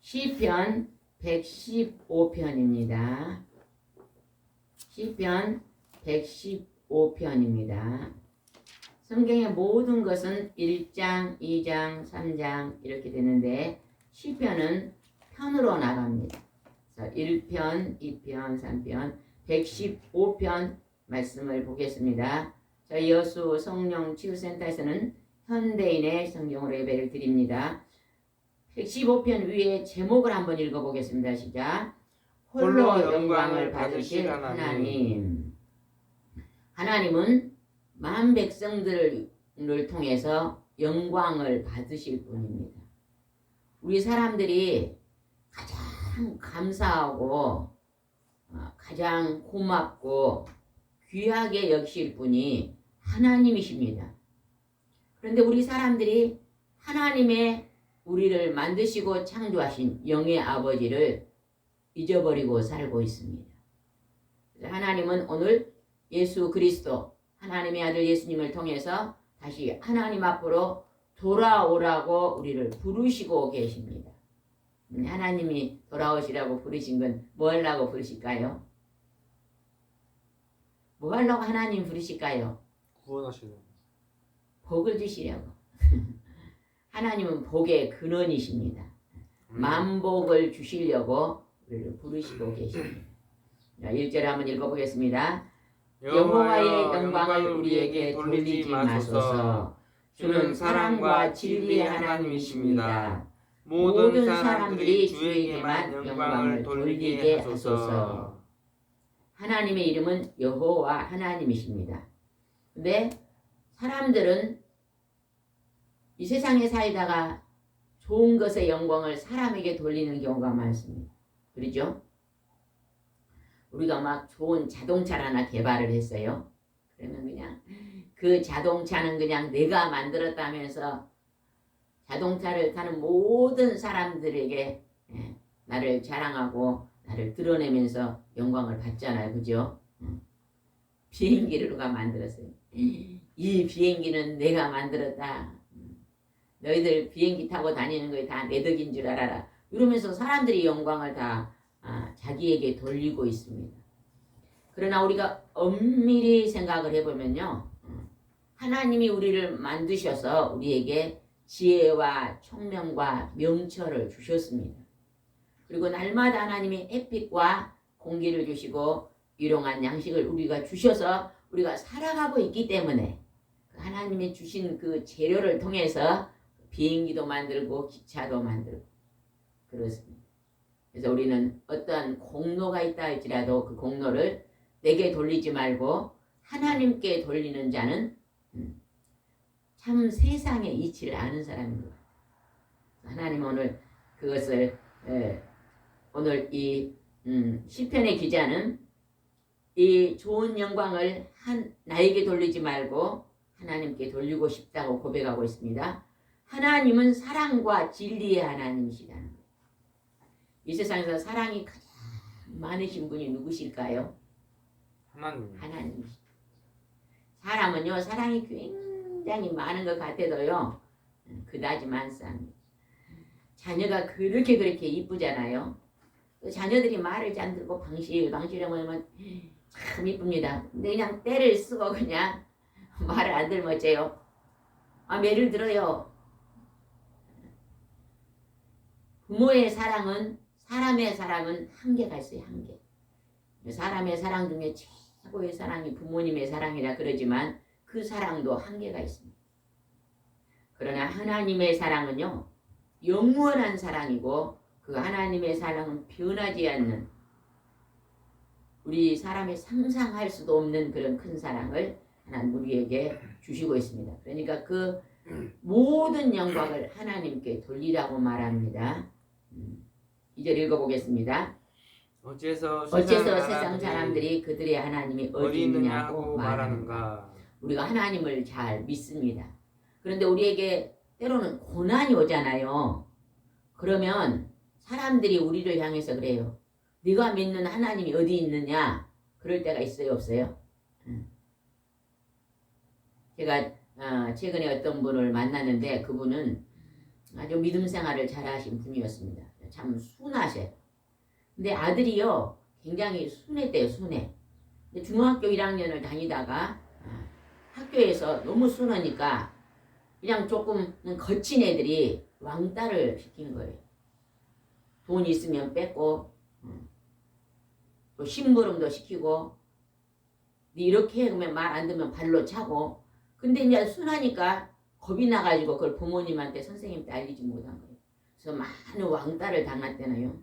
시편 115편입니다. 시편 115편입니다. 성경의 모든 것은 1장, 2장, 3장 이렇게 되는데 시편은 편으로 나갑니다. 그래서 1편, 2편, 3편, 115편 말씀을 보겠습니다. 저희 여수 성령 치유센터에서는 현대인의 성경으로 예배를 드립니다. 115편 위에 제목을 한번 읽어보겠습니다. 시작. 홀로 영광을 받으실 하나님. 하나님은 만 백성들을 통해서 영광을 받으실 분입니다. 우리 사람들이 가장 감사하고 가장 고맙고 귀하게 여기실 분이 하나님이십니다. 그런데 우리 사람들이 하나님의 우리를 만드시고 창조하신 영의 아버지를 잊어버리고 살고 있습니다. 하나님은 오늘 예수 그리스도 하나님의 아들 예수님을 통해서 다시 하나님 앞으로 돌아오라고 우리를 부르시고 계십니다. 하나님이 돌아오시라고 부르신 건 뭐 하려고 부르실까요? 뭐 하려고 하나님 부르실까요? 구원하시는. 복을 주시려고. 하나님은 복의 근원이십니다. 만복을 주시려고 우리를 부르시고 계십니다. 1절 한번 읽어보겠습니다. 여호와의 영광을 우리에게 돌리지 마소서. 주는 사랑과 진리의 하나님이십니다. 모든 사람들이 주에게만 영광을 돌리게 하소서. 하나님의 이름은 여호와 하나님이십니다. 근데 사람들은 이 세상에 살다가 좋은 것의 영광을 사람에게 돌리는 경우가 많습니다. 그렇죠? 우리가 막 좋은 자동차를 하나 개발을 했어요. 그러면 그냥 그 자동차는 그냥 내가 만들었다면서 자동차를 타는 모든 사람들에게 나를 자랑하고 나를 드러내면서 영광을 받잖아요. 그죠? 비행기를 누가 만들었어요. 이 비행기는 내가 만들었다. 너희들 비행기 타고 다니는 거 다 내 덕인 줄 알아라. 이러면서 사람들이 영광을 다 자기에게 돌리고 있습니다. 그러나 우리가 엄밀히 생각을 해보면요. 하나님이 우리를 만드셔서 우리에게 지혜와 총명과 명철을 주셨습니다. 그리고 날마다 하나님이 햇빛과 공기를 주시고 일용한 양식을 우리가 주셔서 우리가 살아가고 있기 때문에 하나님이 주신 그 재료를 통해서 비행기도 만들고 기차도 만들고 그렇습니다. 그래서 우리는 어떠한 공로가 있다 할지라도 그 공로를 내게 돌리지 말고 하나님께 돌리는 자는 참 세상의 이치를 아는 사람입니다. 하나님 오늘 그것을 오늘 이 시편의 기자는 이 좋은 영광을 나에게 돌리지 말고 하나님께 돌리고 싶다고 고백하고 있습니다. 하나님은 사랑과 진리의 하나님이시라는 거예요. 이 세상에서 사랑이 가장 많으신 분이 누구실까요? 하나님이시죠. 사람은요 사랑이 굉장히 많은 것 같아도요 그다지 많습니다. 자녀가 그렇게 이쁘잖아요. 자녀들이 말을 잘 듣고 방실방실하면 참 이쁩니다. 근데 그냥 때를 쓰고 그냥 말을 안 들면 어째요? 매를 들어요. 부모의 사랑은 사람의 사랑은 한계가 있어요. 한계. 사람의 사랑 중에 최고의 사랑이 부모님의 사랑이라 그러지만 그 사랑도 한계가 있습니다. 그러나 하나님의 사랑은요 영원한 사랑이고 그 하나님의 사랑은 변하지 않는 우리 사람이 상상할 수도 없는 그런 큰 사랑을 하나님 우리에게 주시고 있습니다. 그러니까 그 모든 영광을 하나님께 돌리라고 말합니다. 이절 읽어보겠습니다. 어째서 세상 사람들이 그들의 하나님이 어디 있느냐고 말하는가. 우리가 하나님을 잘 믿습니다. 그런데 우리에게 때로는 고난이 오잖아요. 그러면 사람들이 우리를 향해서 그래요. 네가 믿는 하나님이 어디 있느냐? 그럴 때가 있어요, 없어요? 제가 최근에 어떤 분을 만났는데 그분은 아주 믿음 생활을 잘 하신 분이었습니다. 참 순하셔요. 근데 아들이요 굉장히 순했대요. 순해. 근데 중학교 1학년을 다니다가 학교에서 너무 순하니까 그냥 조금 거친 애들이 왕따를 시킨 거예요. 돈 있으면 뺏고 또 심부름도 시키고 이렇게 해 그러면 말 안 듣면 발로 차고. 근데 이제 순하니까 겁이 나가지고 그걸 부모님한테 선생님한테 알리지 못한 거예요. 그래서 많은 왕따를 당했대나요.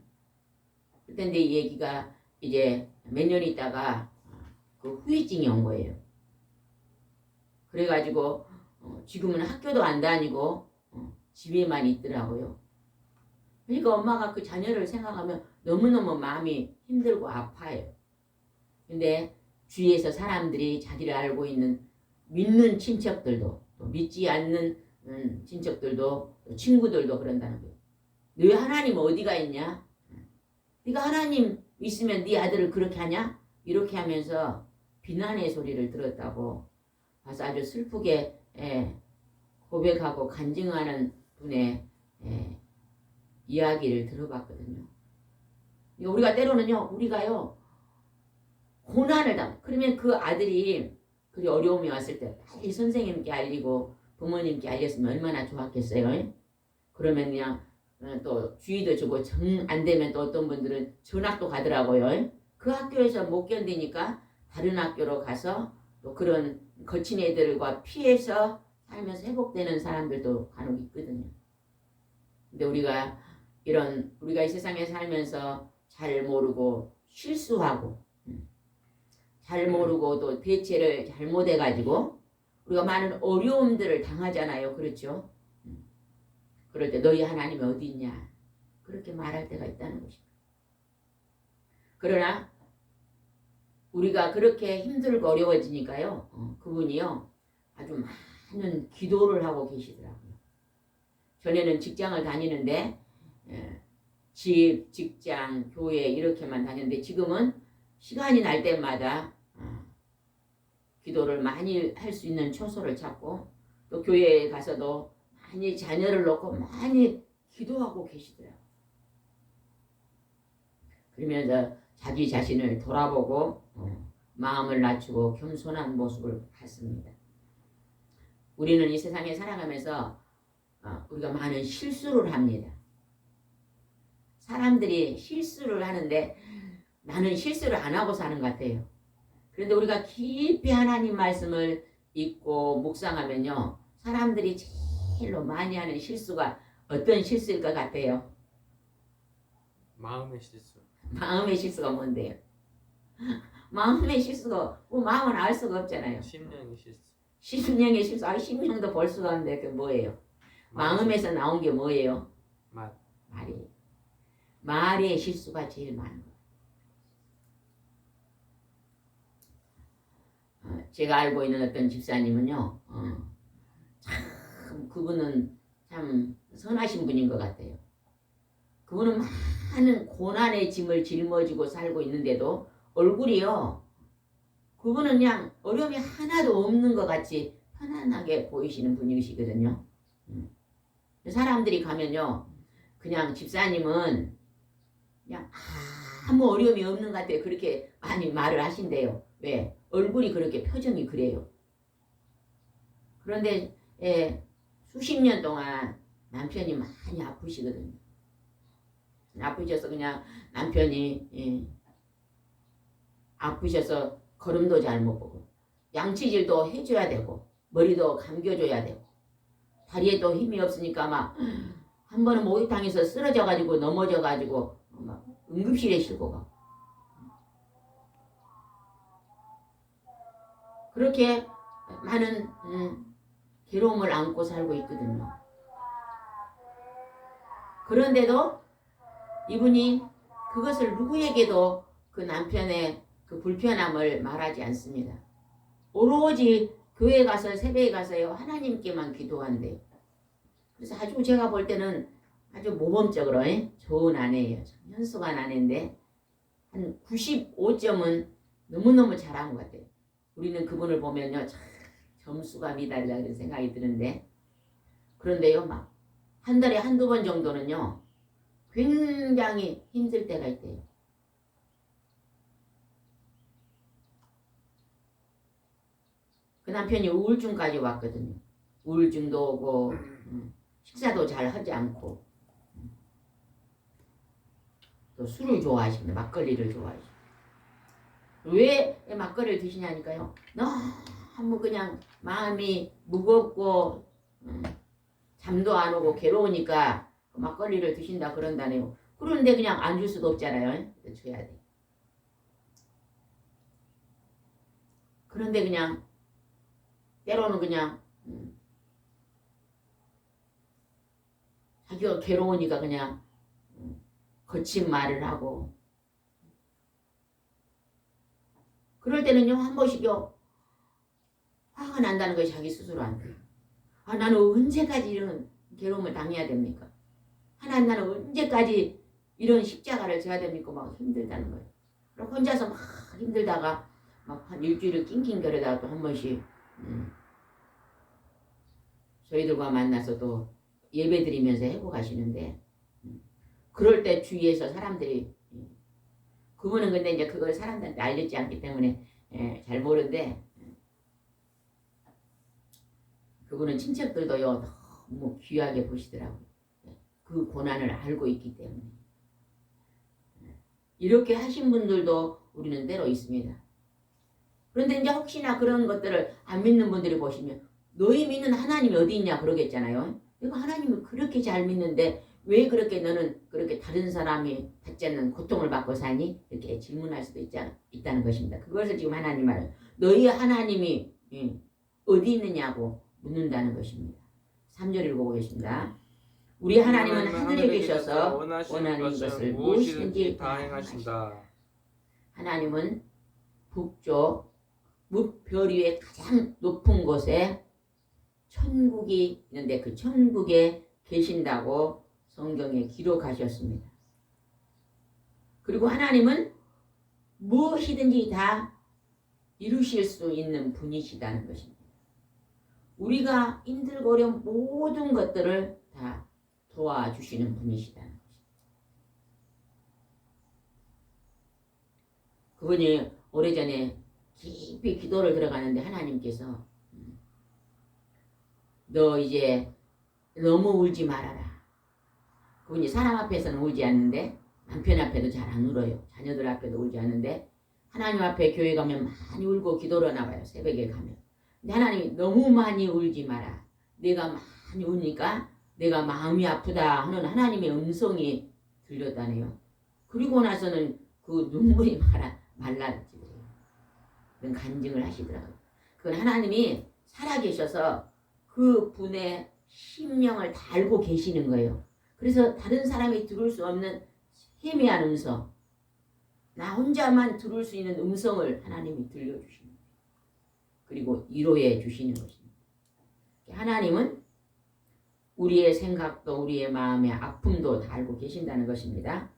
그때 이 얘기가 이제 몇 년 있다가 그 후유증이 온 거예요. 그래가지고 지금은 학교도 안 다니고 집에만 있더라고요. 그러니까 엄마가 그 자녀를 생각하면 너무너무 마음이 힘들고 아파요. 근데 주위에서 사람들이 자기를 알고 있는 믿는 친척들도 또 믿지 않는 친척들도 또 친구들도 그런다는 거예요. 너 하나님 어디가 있냐? 네가 하나님 있으면 네 아들을 그렇게 하냐? 이렇게 하면서 비난의 소리를 들었다고 봐서 아주 슬프게 고백하고 간증하는 분의 이야기를 들어봤거든요. 우리가 때로는요, 우리가요, 고난을 그러면 그 아들이 그 어려움이 왔을 때 빨리 선생님께 알리고 부모님께 알렸으면 얼마나 좋았겠어요. 그러면 그냥 또 주의도 주고 정 안 되면 또 어떤 분들은 전학도 가더라고요. 그 학교에서 못 견디니까 다른 학교로 가서 또 그런 거친 애들과 피해서 살면서 회복되는 사람들도 간혹 있거든요. 근데 우리가 이 세상에 살면서 잘 모르고 실수하고 잘 모르고 또 대처를 잘못해가지고 우리가 많은 어려움들을 당하잖아요. 그렇죠? 그럴 때 너희 하나님이 어디 있냐? 그렇게 말할 때가 있다는 것입니다. 그러나 우리가 그렇게 힘들고 어려워지니까요. 그분이요. 아주 많은 기도를 하고 계시더라고요. 전에는 직장을 다니는데 집, 직장, 교회 이렇게만 다녔는데 지금은 시간이 날 때마다 기도를 많이 할 수 있는 처소를 찾고 또 교회에 가서도 많이 자녀를 놓고 많이 기도하고 계시더라고요. 그러면서 자기 자신을 돌아보고 마음을 낮추고 겸손한 모습을 봤습니다. 우리는 이 세상에 살아가면서 우리가 많은 실수를 합니다. 사람들이 실수를 하는데 나는 실수를 안 하고 사는 것 같아요. 그런데 우리가 깊이 하나님 말씀을 읽고 묵상하면요. 사람들이 제일로 많이 하는 실수가 어떤 실수일 것 같아요? 마음의 실수. 마음의 실수가 뭔데요? 마음의 실수가 마음은 알 수가 없잖아요. 심령의 실수. 심령의 실수. 심령도 볼 수가 없는데 그게 뭐예요? 마음에서 나온 게 뭐예요? 말이에요. 말의 실수가 제일 많은 거예요. 제가 알고 있는 어떤 집사님은요. 참 그분은 참 선하신 분인 것 같아요. 그분은 많은 고난의 짐을 짊어지고 살고 있는데도 얼굴이요. 그분은 그냥 어려움이 하나도 없는 것 같이 편안하게 보이시는 분이시거든요. 사람들이 가면요. 그냥 집사님은 그냥 아무 어려움이 없는 것 같아요. 그렇게 많이 말을 하신대요. 왜? 얼굴이 그렇게 표정이 그래요. 그런데 수십 년 동안 남편이 많이 아프시거든요. 아프셔서 그냥 남편이 아프셔서 걸음도 잘 못 보고 양치질도 해줘야 되고 머리도 감겨줘야 되고 다리에도 힘이 없으니까 막 한 번은 목욕탕에서 쓰러져가지고 넘어져가지고 막 응급실에 싣고 가고 그렇게 많은 괴로움을 안고 살고 있거든요. 그런데도 이분이 그것을 누구에게도 그 남편의 그 불편함을 말하지 않습니다. 오로지 교회 가서 새벽에 가서요 하나님께만 기도한대요. 그래서 아주 제가 볼 때는 아주 모범적으로 좋은 아내예요. 현숙한 아내인데 한 95점은 너무너무 잘한 것 같아요. 우리는 그분을 보면요 참 점수가 미달이라 그런 생각이 드는데 그런데요 막 한 달에 한두 번 정도는요 굉장히 힘들 때가 있대요. 그 남편이 우울증까지 왔거든요. 우울증도 오고 식사도 잘 하지 않고 또 술을 좋아하십니다. 막걸리를 좋아하십니다. 왜 막걸리를 드시냐니까요. 너무 그냥 마음이 무겁고 잠도 안 오고 괴로우니까 막걸리를 드신다 그런다네요. 그런데 그냥 안 줄 수도 없잖아요. 줘야 돼. 그런데 그냥 때로는 그냥 자기가 괴로우니까 그냥 거친 말을 하고 그럴 때는요 한 번씩요 화가 난다는 것이 자기 스스로한테 나는 언제까지 이런 괴로움을 당해야 됩니까? 하나님 나는 언제까지 이런 십자가를 져야 됩니까? 막 힘들다는 거예요. 그럼 혼자서 막 힘들다가 막 한 일주일을 낑낑거리다가 또 한 번씩 저희들과 만나서 또 예배 드리면서 회복하시는데 그럴 때 주위에서 사람들이 그분은 근데 이제 그걸 사람들한테 알려지 않기 때문에 잘 모르는데 그분은 친척들도요 너무 귀하게 보시더라고요. 그 고난을 알고 있기 때문에 이렇게 하신 분들도 우리는 때로 있습니다. 그런데 이제 혹시나 그런 것들을 안 믿는 분들이 보시면 너희 믿는 하나님이 어디 있냐 그러겠잖아요. 내가 하나님을 그렇게 잘 믿는데 왜 그렇게 너는 그렇게 다른 사람이 받지 않는 고통을 받고 사니? 이렇게 질문할 수도 있다는 것입니다. 그것을 지금 하나님 말은 너희 하나님이 어디 있느냐고 묻는다는 것입니다. 3절 읽어보겠습니다. 우리 하나님은 하늘에 계셔서 원하는 것을 무엇이든지 다 행하신다. 하나님은 북쪽 뭇별 위에 가장 높은 곳에 천국이 있는데 그 천국에 계신다고 성경에 기록하셨습니다. 그리고 하나님은 무엇이든지 다 이루실 수 있는 분이시다는 것입니다. 우리가 힘들고 어려운 모든 것들을 다 도와주시는 분이시다는 것입니다. 그분이 오래전에 깊이 기도를 들어가는데 하나님께서 너 이제 너무 울지 말아라. 그분이 사람 앞에서는 울지 않는데 남편 앞에도 잘 안 울어요. 자녀들 앞에도 울지 않는데 하나님 앞에 교회 가면 많이 울고 기도를 하나 봐요. 새벽에 가면. 근데 하나님이 너무 많이 울지 마라. 내가 많이 우니까 내가 마음이 아프다 하는 하나님의 음성이 들렸다네요. 그리고 나서는 그 눈물이 말랐지. 그런 간증을 하시더라고요. 그건 하나님이 살아계셔서 그 분의 심령을 다 알고 계시는 거예요. 그래서 다른 사람이 들을 수 없는 희미한 음성, 나 혼자만 들을 수 있는 음성을 하나님이 들려주시는 거예요. 그리고 위로해 주시는 것입니다. 하나님은 우리의 생각도 우리의 마음의 아픔도 다 알고 계신다는 것입니다.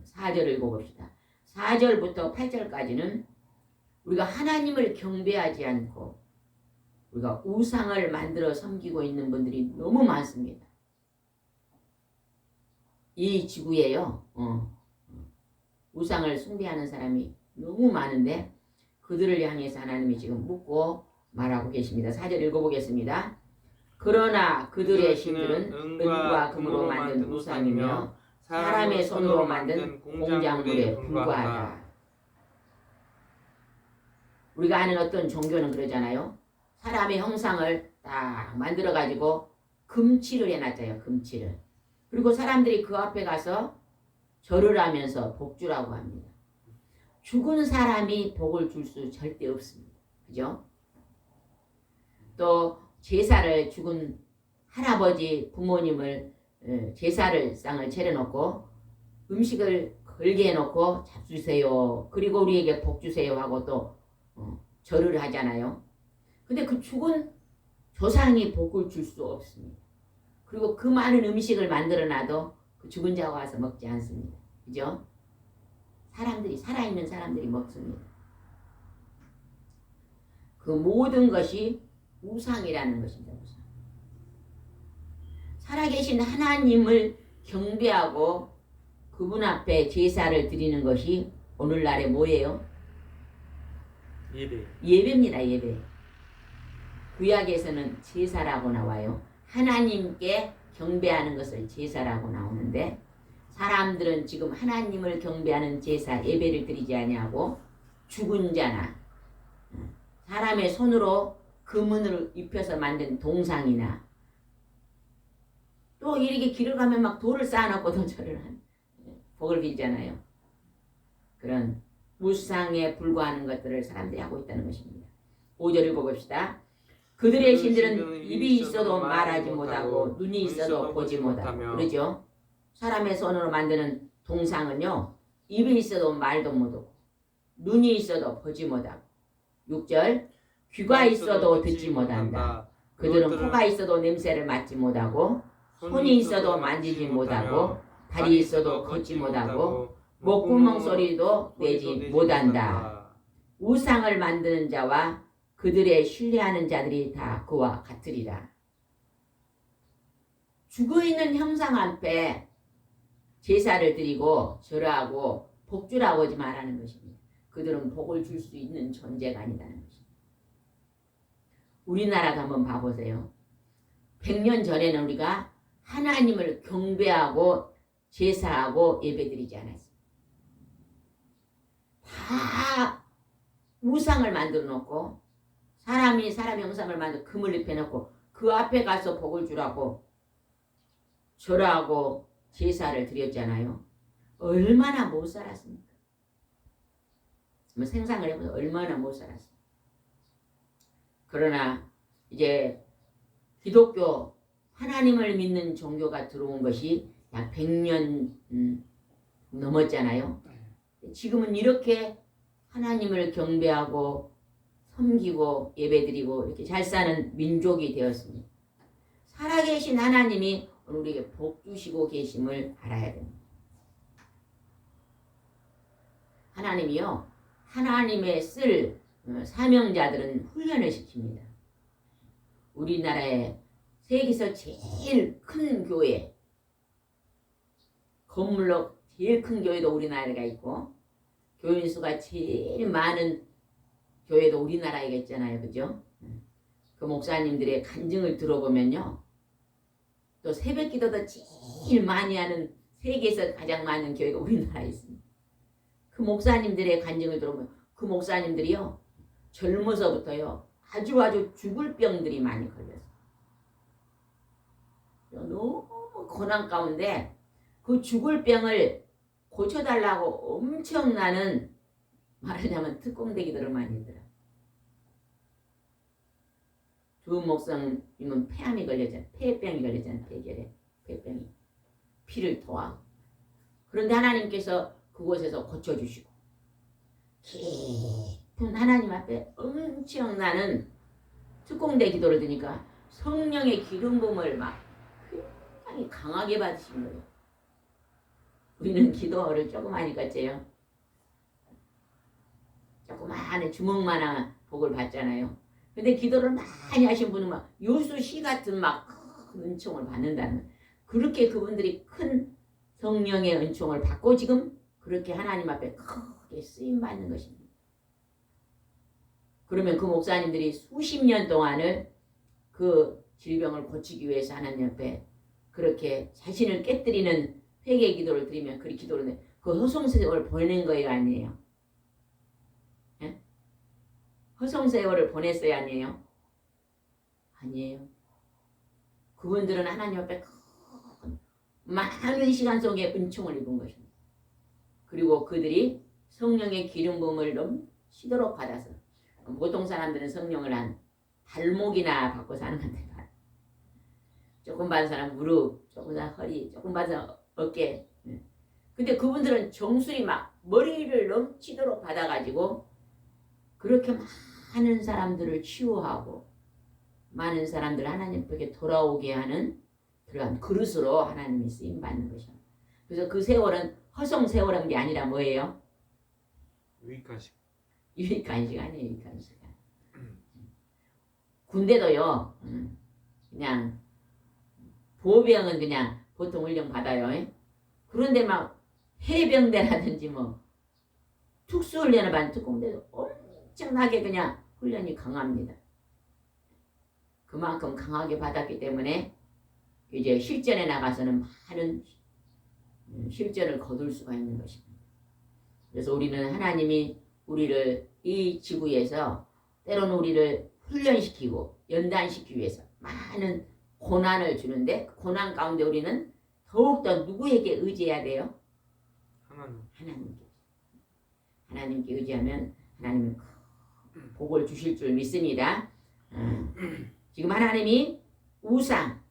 4절을 읽어봅시다. 4절부터 8절까지는 우리가 하나님을 경배하지 않고 우리가 우상을 만들어 섬기고 있는 분들이 너무 많습니다. 이 지구에요. 우상을 숭배하는 사람이 너무 많은데 그들을 향해서 하나님이 지금 묻고 말하고 계십니다. 4절 읽어보겠습니다. 그러나 그들의 신들은 은과 금으로 만든 우상이며 사람의 손으로 만든 공작물에 불과하다. 우리가 아는 어떤 종교는 그러잖아요. 사람의 형상을 딱 만들어가지고 금칠을 해놨잖아요. 금칠을. 그리고 사람들이 그 앞에 가서 절을 하면서 복주라고 합니다. 죽은 사람이 복을 줄 수 절대 없습니다. 그죠? 또 제사를 죽은 할아버지 부모님을 제사를 상을 차려놓고 음식을 걸게 해놓고 잡수세요. 그리고 우리에게 복 주세요 하고 또 절을 하잖아요. 근데 그 죽은 조상이 복을 줄 수 없습니다. 그리고 그 많은 음식을 만들어놔도 그 죽은 자가 와서 먹지 않습니다. 그죠? 사람들이 살아있는 사람들이 먹습니다. 그 모든 것이 우상이라는 것입니다. 우상. 살아계신 하나님을 경배하고 그분 앞에 제사를 드리는 것이 오늘날에 뭐예요? 예배. 예배입니다. 예배. 구약에서는 제사라고 나와요. 하나님께 경배하는 것을 제사라고 나오는데 사람들은 지금 하나님을 경배하는 제사 예배를 드리지 아니하고 죽은 자나 사람의 손으로 금은을 입혀서 만든 동상이나 또 이렇게 길을 가면 막 돌을 쌓아놓고도 절을 복을 빌잖아요. 그런 무상에 불과하는 것들을 사람들이 하고 있다는 것입니다. 5절을 보봅시다. 그들의 신들은 입이 있어도 말하지 못하고 눈이 있어도 보지 못하고 그러죠. 사람의 손으로 만드는 동상은요. 입이 있어도 말도 못하고 눈이 있어도 보지 못하고 6절 귀가 있어도 듣지 못한다. 그들은 코가 있어도 냄새를 맡지 못하고 손이 있어도 만지지 못하고 발이 있어도 걷지 못하고 목구멍 소리도 내지 못한다. 우상을 만드는 자와 그들의 신뢰하는 자들이 다 그와 같으리라. 죽어있는 형상 앞에 제사를 드리고 절하고 복주라고 하지 말라는 것입니다. 그들은 복을 줄 수 있는 존재가 아니다는 것입니다. 우리나라도 한번 봐보세요. 100년 전에는 우리가 하나님을 경배하고 제사하고 예배드리지 않았습니다. 다 우상을 만들어 놓고 사람이 사람 형상을 만들어 금을 입혀놓고 그 앞에 가서 복을 주라고 절하고 제사를 드렸잖아요. 얼마나 못 살았습니까? 생각을 해보면 얼마나 못 살았습니까? 그러나 이제 기독교 하나님을 믿는 종교가 들어온 것이 약 100년 넘었잖아요. 지금은 이렇게 하나님을 경배하고 섬기고 예배드리고 이렇게 잘 사는 민족이 되었습니다. 살아계신 하나님이 우리에게 복 주시고 계심을 알아야 됩니다. 하나님이요. 하나님의 쓸 사명자들은 훈련을 시킵니다. 우리나라에 세계에서 제일 큰 교회, 건물로 제일 큰 교회도 우리나라가 있고 교인 수가 제일 많은 교회도 우리나라에 있잖아요. 그죠? 그 목사님들의 간증을 들어보면요. 또 새벽 기도도 제일 많이 하는 세계에서 가장 많은 교회가 우리나라에 있습니다. 그 목사님들의 간증을 들어보면 그 목사님들이요. 젊어서부터요. 아주 죽을 병들이 많이 걸렸어요. 너무 고난 가운데 그 죽을 병을 고쳐달라고 엄청나는 말하자면 특공대기들을 많이 했더라. 두 목사님은 폐암이 걸렸잖아. 폐병이 걸렸잖아. 폐결에 폐병이 피를 토하고. 그런데 하나님께서 그곳에서 고쳐주시고 깊은 하나님 앞에 엄청나는 특공대 기도를 드니까 성령의 기름 부음을 막 굉장히 강하게 받으신 거예요. 우리는 기도를 조금 하니까 째요. 조그마한 주먹만한 복을 받잖아요. 근데 기도를 많이 하신 분은 막 요수시 같은 막 큰 은총을 받는다는 그렇게 그분들이 큰 성령의 은총을 받고 지금 그렇게 하나님 앞에 크게 쓰임 받는 것입니다. 그러면 그 목사님들이 수십 년 동안을 그 질병을 고치기 위해서 하나님 앞에 그렇게 자신을 깨뜨리는 회개 기도를 드리면 그 기도를 그 허송세월을 보낸 거예요, 아니에요? 예? 허송세월을 보냈어요, 아니에요? 아니에요. 그분들은 하나님 앞에 많은 시간 속에 은총을 입은 것입니다. 그리고 그들이 성령의 기름 부음을 넘치도록 받아서 보통 사람들은 성령을 한 발목이나 받고 사는 건데 조금 받은 사람 무릎, 조금 받은 허리, 조금 받은 어깨. 근데 그분들은 정수리 막 머리를 넘치도록 받아가지고 그렇게 많은 사람들을 치유하고 많은 사람들 하나님께 돌아오게 하는 그러한 그릇으로 하나님이 쓰임받는 것입니다. 그래서 그 세월은 허송 세월한 게 아니라 뭐예요? 유익한 시간. 유익한 시간이에요. 유익한 시간. 군대도요. 그냥 보병은 그냥 보통 훈련 받아요. 그런데 막 해병대라든지 뭐 특수훈련을 받는 특공대도 엄청나게 그냥 훈련이 강합니다. 그만큼 강하게 받았기 때문에 이제 실전에 나가서는 많은 실전을 거둘 수가 있는 것입니다. 그래서 우리는 하나님이 우리를 이 지구에서 때로는 우리를 훈련시키고 연단시키기 위해서 많은 고난을 주는데 그 고난 가운데 우리는 더욱더 누구에게 의지해야 돼요? 하나님. 하나님께 의지하면 하나님은 큰 복을 주실 줄 믿습니다. 지금 하나님이 우상,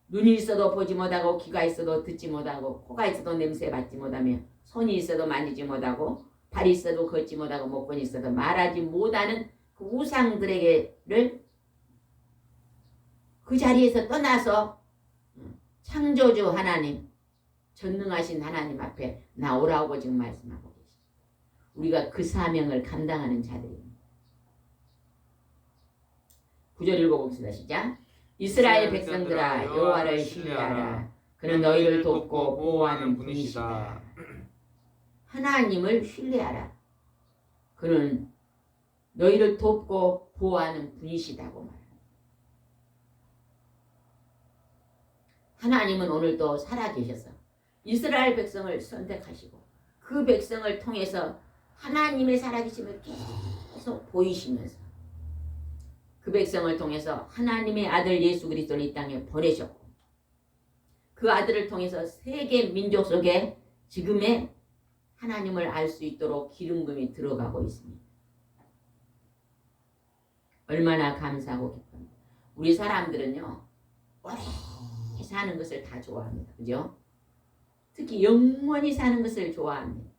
눈이 있어도 보지 못하고 귀가 있어도 듣지 못하고 코가 있어도 냄새 맡지 못하며 손이 있어도 만지지 못하고 발이 있어도 걷지 못하고 목권이 있어도 말하지 못하는 그 우상들에게를 그 자리에서 떠나서 창조주 하나님, 전능하신 하나님 앞에 나오라고 지금 말씀하고 계십니다. 우리가 그 사명을 감당하는 자들입니다. 9절 읽어봅시다. 시작. 이스라엘 백성들아 여호와를 신뢰하라. 그는 너희를 돕고 보호하는 분이시다. 하나님을 신뢰하라. 그는 너희를 돕고 보호하는 분이시다고 말합니다. 하나님은 오늘도 살아계셔서 이스라엘 백성을 선택하시고 그 백성을 통해서 하나님의 살아계심을 계속 보이시면서 그 백성을 통해서 하나님의 아들 예수 그리스도를 이 땅에 보내셨고 그 아들을 통해서 세계 민족 속에 지금의 하나님을 알 수 있도록 기름금이 들어가고 있습니다. 얼마나 감사하고 기쁩니다. 우리 사람들은요 오래 사는 것을 다 좋아합니다. 그죠? 특히 영원히 사는 것을 좋아합니다.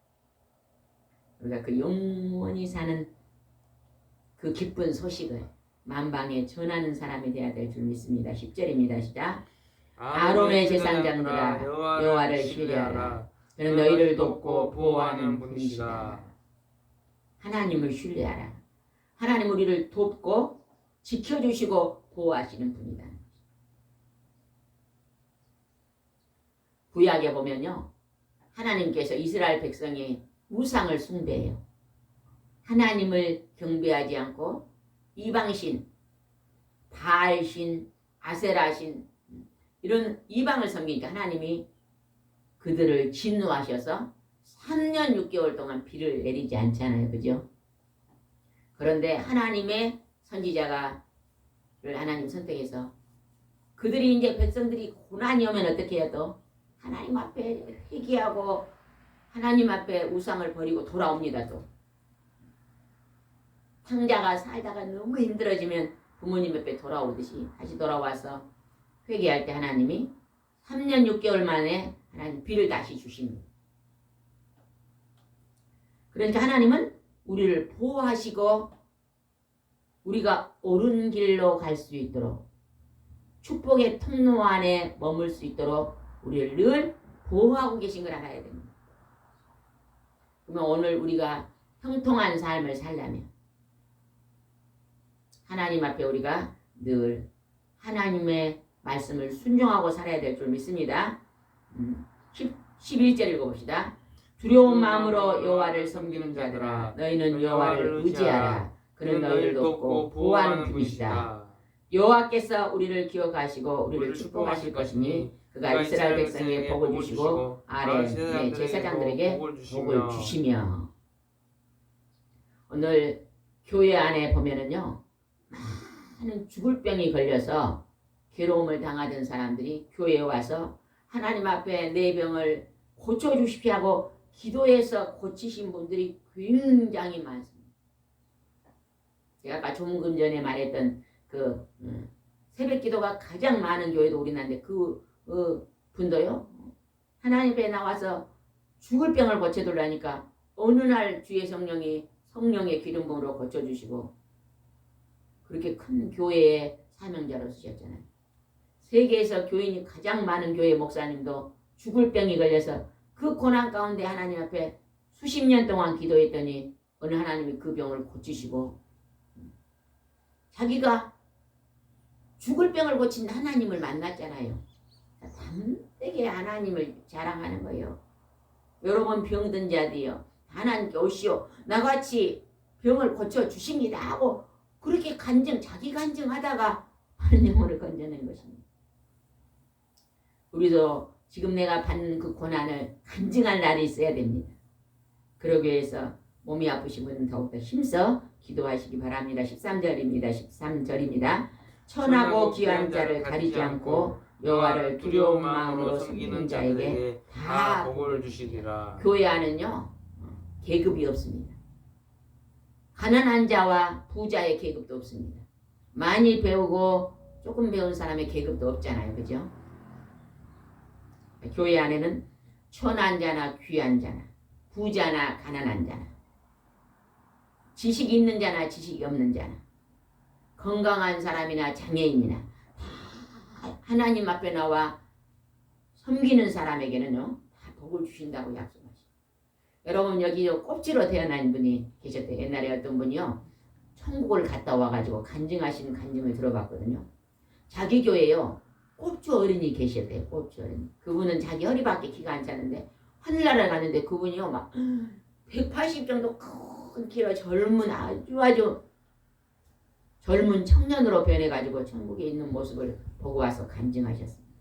우리가 그 영원히 사는 그 기쁜 소식을 만방에 전하는 사람이 되어야 될 줄 믿습니다. 10절입니다. 시작. 아론의 제사장들아 여호와를 신뢰하라. 그는 너희를 돕고 보호하는 분이시다. 하나님을 신뢰하라. 하나님 우리를 돕고 지켜주시고 보호하시는 분이다. 구약에 보면요. 하나님께서 이스라엘 백성이 우상을 숭배해요. 하나님을 경배하지 않고 이방신, 바알신, 아세라신 이런 이방을 섬기니까 하나님이 그들을 진노하셔서 3년 6개월 동안 비를 내리지 않잖아요. 그죠? 그런데 하나님의 선지자가 하나님 선택해서 그들이 이제 백성들이 고난이 오면 어떻게 해야 또 하나님 앞에 회개하고 하나님 앞에 우상을 버리고 돌아옵니다. 또 상자가 살다가 너무 힘들어지면 부모님 옆에 돌아오듯이 다시 돌아와서 회개할 때 하나님이 3년 6개월 만에 하나님 비를 다시 주십니다. 그러니까 하나님은 우리를 보호하시고 우리가 옳은 길로 갈 수 있도록 축복의 통로 안에 머물 수 있도록 우리를 늘 보호하고 계신 걸 알아야 됩니다. 그러면 오늘 우리가 형통한 삶을 살려면 하나님 앞에 우리가 늘 하나님의 말씀을 순종하고 살아야 될 줄 믿습니다. 11절 읽어봅시다. 두려운 마음으로 여호와를 섬기는 자들아 너희는 여호와를 의지하라. 그는 너희를 돕고 보호하는 분이시다. 여호와께서 우리를 기억하시고 우리를 축복하실 것이니 그가 이스라엘 백성에게 복을 주시고 아래 제사장들에게 복을 주시며. 오늘 교회 안에 보면은요 많은 죽을 병이 걸려서 괴로움을 당하던 사람들이 교회에 와서 하나님 앞에 내 병을 고쳐주십시오 하고 기도해서 고치신 분들이 굉장히 많습니다. 제가 아까 조금 전에 말했던 그 새벽 기도가 가장 많은 교회도 우리나라인데 그 분도요 하나님 앞에 나와서 죽을 병을 고쳐달라니까 어느 날 주의 성령이 성령의 기름부음으로 고쳐주시고 그렇게 큰 교회의 사명자로 쓰셨잖아요. 세계에서 교인이 가장 많은 교회 목사님도 죽을 병이 걸려서 그 고난 가운데 하나님 앞에 수십 년 동안 기도했더니 어느 하나님이 그 병을 고치시고 자기가 죽을 병을 고친 하나님을 만났잖아요. 담대게 하나님을 자랑하는 거예요. 여러분 병든 자들이요, 하나님께 오시오, 나같이 병을 고쳐 주십니다 하고 그렇게 자기 간증하다가 많은 영혼을 건져낸 것입니다. 우리도 지금 내가 받는 그 고난을 간증할 날이 있어야 됩니다. 그러기 위해서 몸이 아프신 분은 더욱더 힘써 기도하시기 바랍니다. 13절입니다. 13절입니다. 천하고 귀한 자를 가리지 않고 여호와를 두려운 마음으로 섬기는 자에게 다 복을 주시리라. 교회 안은요 계급이 없습니다. 가난한 자와 부자의 계급도 없습니다. 많이 배우고 조금 배운 사람의 계급도 없잖아요. 그죠? 교회 안에는 천한 자나 귀한 자나 부자나 가난한 자나 지식이 있는 자나 지식이 없는 자나 건강한 사람이나 장애인이나 다 하나님 앞에 나와 섬기는 사람에게는요 다 복을 주신다고 약속하시죠. 여러분 여기 꼽지로 태어난 분이 계셨대요. 옛날에 어떤 분이요 천국을 갔다 와가지고 간증하시는 간증을 들어봤거든요. 자기 교회요 꼽주 어린이 계셨대요. 꼽주 어린이. 그분은 자기 허리밖에 키가 안 차는데 하늘나라를 갔는데 그분이요 막 180 정도 큰 키로 젊은 아주 젊은 청년으로 변해가지고 천국에 있는 모습을 보고 와서 간증하셨습니다.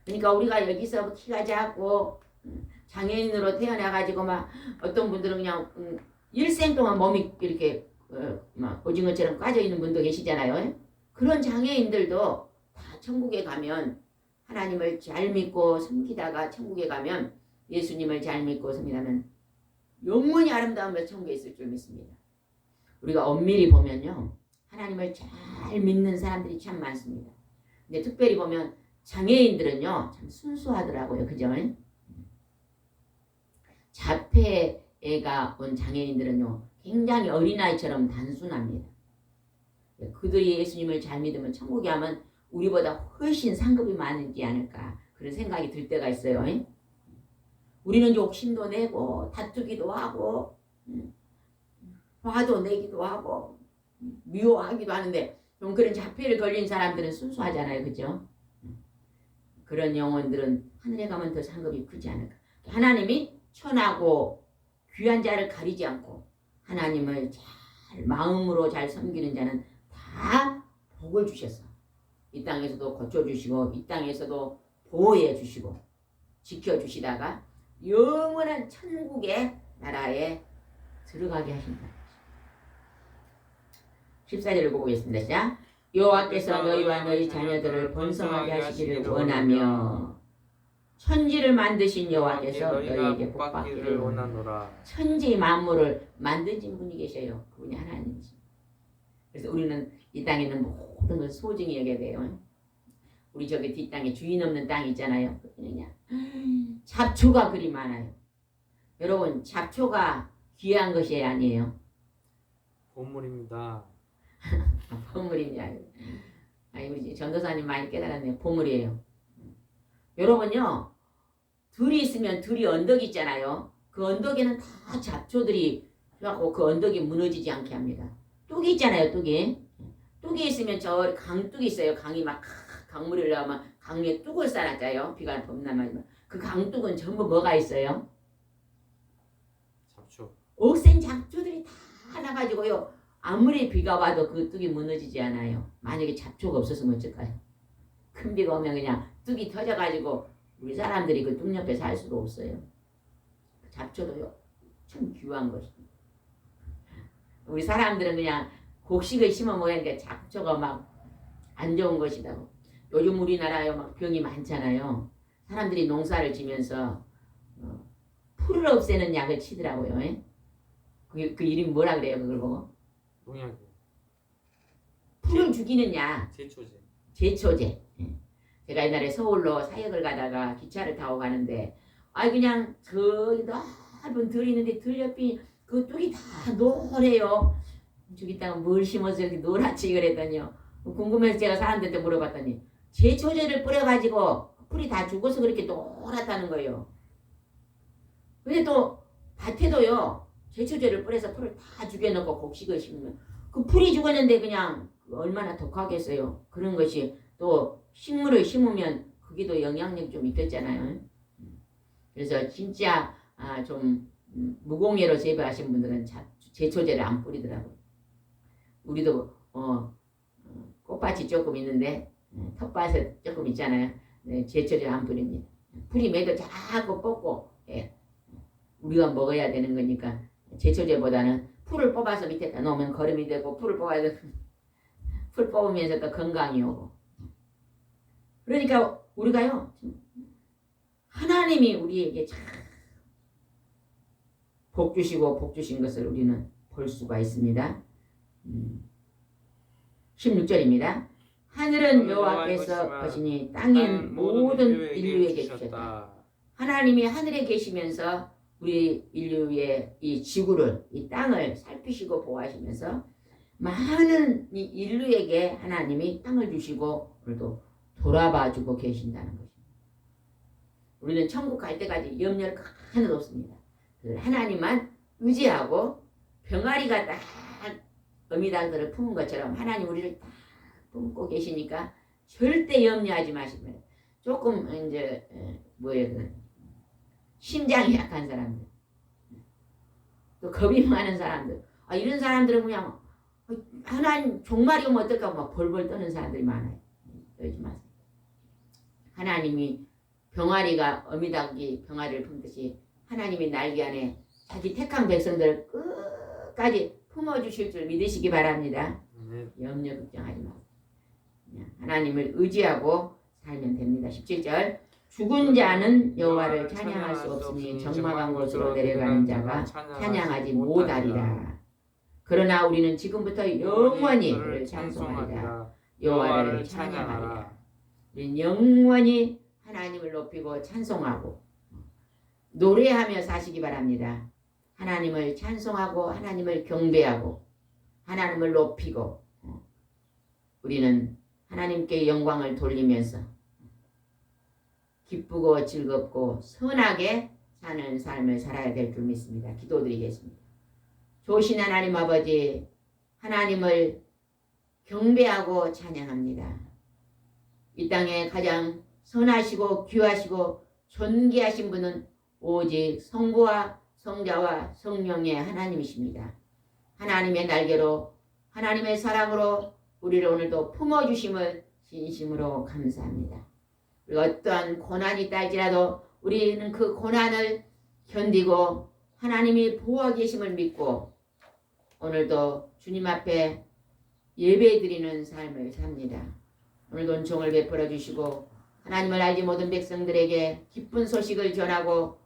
그러니까 우리가 여기서 키가 작고 장애인으로 태어나가지고 막 어떤 분들은 그냥 일생 동안 몸이 이렇게 막 오징어처럼 까져 있는 분도 계시잖아요. 그런 장애인들도 다 천국에 가면 하나님을 잘 믿고 섬기다가 천국에 가면 예수님을 잘 믿고 섬기다면 영원히 아름다운 천국에 있을 줄 믿습니다. 우리가 엄밀히 보면요 하나님을 잘 믿는 사람들이 참 많습니다. 근데 특별히 보면 장애인들은요 참 순수하더라고요. 그죠? 자폐가 온 장애인들은요 굉장히 어린아이처럼 단순합니다. 그들이 예수님을 잘 믿으면 천국에 가면 우리보다 훨씬 상급이 많지 않을까 그런 생각이 들 때가 있어요. 우리는 욕심도 내고 다투기도 하고 화도 내기도 하고 미워하기도 하는데 좀 그런 자폐를 걸린 사람들은 순수하잖아요. 그죠? 그런 영혼들은 하늘에 가면 더 상급이 크지 않을까. 하나님이 천하고 귀한 자를 가리지 않고 하나님을 잘 마음으로 잘 섬기는 자는 다 복을 주셔서 이 땅에서도 고쳐주시고 이 땅에서도 보호해 주시고 지켜주시다가 영원한 천국의 나라에 들어가게 하신다. 14절을 보고 있습니다. 시작. 여호와께서 너희와 너희 자녀들을 번성하게 하시기를 원하며 천지를 만드신 여호와께서 너희에게 복받기를 원하노라. 천지 만물을 만드신 분이 계셔요. 그분이 하나님이십니다. 그래서 우리는 이 땅에 있는 모든 걸 소중히 여겨야 돼요. 우리 저기 뒷땅에 주인 없는 땅이 있잖아요. 그냥 잡초가 그리 많아요. 여러분 잡초가 귀한 것이 아니에요. 보물입니다. 보물인지 알고. 우리 전도사님 많이 깨달았네요. 보물이에요. 여러분요 들이 있으면 들이 언덕이 있잖아요. 그 언덕에는 다 잡초들이 해갖고 그 언덕이 무너지지 않게 합니다. 뚝이 있잖아요. 뚝이 있으면 저 강뚝이 있어요. 강이 막 강물이 올라오면 강 위에 뚝을 쌓아놨잖아요. 비가 범람하지만 그 강뚝은 전부 뭐가 있어요? 잡초. 억센 잡초들이 다 나가지고요. 아무리 비가 와도 그 뚝이 무너지지 않아요. 만약에 잡초가 없었으면 어쩔까요? 큰 비가 오면 그냥 뚝이 터져가지고 우리 사람들이 그 뚝 옆에 살 수도 없어요. 잡초도요 참 귀한 것입니다. 우리 사람들은 그냥 곡식을 심어 먹으니까 잡초가 막 안 좋은 것이다고. 요즘 우리나라에 막 병이 많잖아요. 사람들이 농사를 지면서 풀을 없애는 약을 치더라고요. 그 이름이 뭐라 그래요? 그걸 보고? 농약. 풀을 죽이는 약. 제초제. 제초제. 제가 옛날에 서울로 사역을 가다가 기차를 타고 가는데 그냥 저기 넓은 들이 있는데 들 옆이 그 뚝이 다 노래요. 저기다가 뭘 심어서 여기 노랗지 그랬더니요. 궁금해서 제가 사람들한테 물어봤더니 제초제를 뿌려가지고 풀이 다 죽어서 그렇게 노랗다는 거예요. 근데 또 밭에도요 제초제를 뿌려서 풀을 다 죽여놓고 곡식을 심으면 그 풀이 죽었는데 그냥 얼마나 독하겠어요. 그런 것이 또 식물을 심으면 그게도 영향력 좀 있겠잖아요. 그래서 진짜 좀 무공예로 재배하신 분들은 제초제를 안 뿌리더라고요. 우리도 꽃밭이 조금 있는데 텃밭에 조금 있잖아요. 네, 제초제를 안 뿌립니다. 풀이 매도 자꾸 뽑고 우리가 먹어야 되는 거니까 제초제보다는 풀을 뽑아서 밑에다 놓으면 거름이 되고 풀을 뽑아서 풀 뽑으면서 또 건강이 오고. 그러니까 우리가요 하나님이 우리에게 참 복 주시고 복 주신 것을 우리는 볼 수가 있습니다. 16절입니다. 하늘은 여호와께서 것이니 땅은 모든 인류에게 주셨다. 하나님이 하늘에 계시면서 우리 인류의 이 지구를 이 땅을 살피시고 보호하시면서 많은 이 인류에게 하나님이 땅을 주시고 오늘도 돌아봐주고 계신다는 것입니다. 우리는 천국 갈 때까지 염려가 하나도 없습니다. 하나님만 의지하고 병아리가 딱 어미닭들을 품은 것처럼 하나님 우리를 딱 품고 계시니까 절대 염려하지 마시면 조금 이제 심장이 약한 사람들 또 겁이 많은 사람들 이런 사람들은 그냥 하나님 종말이 오면 어떨까 막 벌벌 떠는 사람들이 많아요. 그러지 마세요. 하나님이 병아리가 어미닭이 병아리를 품듯이 하나님이 날개 안에 자기 택한 백성들을 끝까지 품어주실 줄 믿으시기 바랍니다. 염려 걱정하지 마세요. 하나님을 의지하고 살면 됩니다. 17절 죽은 자는 여호와를 찬양할 수 없으니 적막한 곳으로 내려가는 자가 찬양하지 못하리라. 그러나 우리는 지금부터 영원히 그를 찬송하리라. 여호와를 찬양하리라. 우리는 영원히 하나님을 높이고 찬송하고 노래하며 사시기 바랍니다. 하나님을 찬송하고 하나님을 경배하고 하나님을 높이고 우리는 하나님께 영광을 돌리면서 기쁘고 즐겁고 선하게 사는 삶을 살아야 될 줄 믿습니다. 기도드리겠습니다. 좋으신 하나님 아버지, 하나님을 경배하고 찬양합니다. 이 땅에 가장 선하시고 귀하시고 존귀하신 분은 오직 성부와 성자와 성령의 하나님이십니다. 하나님의 날개로 하나님의 사랑으로 우리를 오늘도 품어주심을 진심으로 감사합니다. 우리 어떠한 고난이 있다 할지라도 우리는 그 고난을 견디고 하나님이 보호하고 계심을 믿고 오늘도 주님 앞에 예배드리는 삶을 삽니다. 오늘도 은총을 베풀어 주시고 하나님을 알지 못한 백성들에게 기쁜 소식을 전하고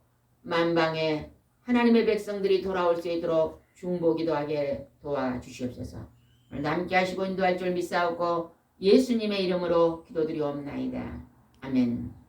만방에 하나님의 백성들이 돌아올 수 있도록 중보기도 하게 도와주시옵소서. 오늘도 함께 하시고 인도할 줄 믿사옵고 예수님의 이름으로 기도드리옵나이다. 아멘.